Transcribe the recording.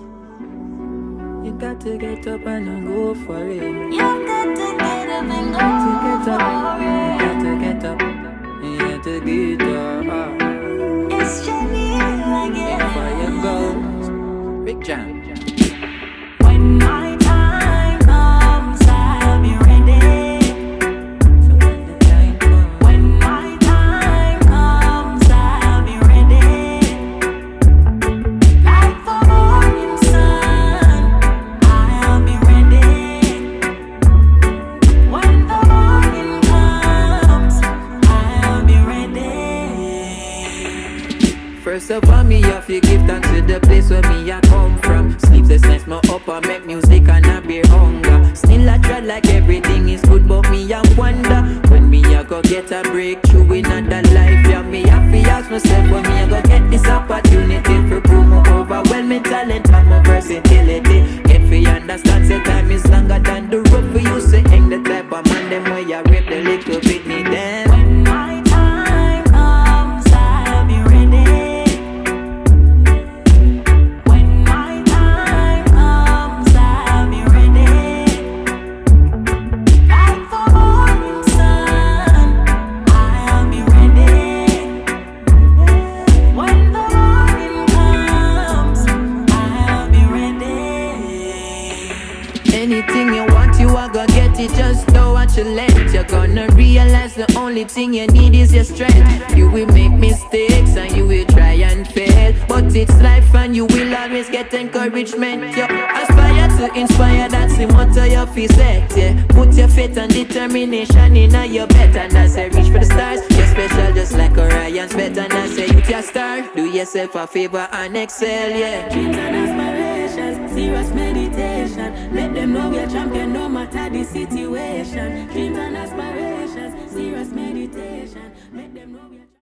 You got to get up and go for it. You got to get up and go for it. You got to get up. You got to get up. It's Sherwood again. For your goals. Big jam. When my time comes, I'll be ready. So when the time comes, When my time comes, I'll be ready. Like the morning sun, I'll be ready. When the morning comes, I'll be ready. first of all, me have to give thanks to the place where me I come from. Sleepless nights, me up and make music and I bear hunger. Still I try like everything is good, but me I wonder when me I go get a breakthrough in another life. Yeah, me have to ask myself when me I go get this opportunity for prove my overwhelming talent and my versatility. Get for understand, say time is longer than the road for you. Say hang the type of man them where you rip the little bit me them. When my time comes, I'll be ready. When my time comes, I'll be ready. Like the morning sun, I'll be ready. When the morning comes, I'll be ready. Anything you want, you are gonna get it. Just know what you let. You're gonna realize the only thing you need is your strength. You will make mistakes and you will try and fail, but it's life and you will always get encouragement. You aspire to inspire, that's the motto you feel set. Yeah, put your faith and determination in your bet, and I say reach for the stars. You're special just like Orion's bet, and I say you your star. Do yourself a favor and excel. Yeah. Dreams and aspirations, serious meditation. Let them know we're champion no matter the situation. Dreams and aspirations.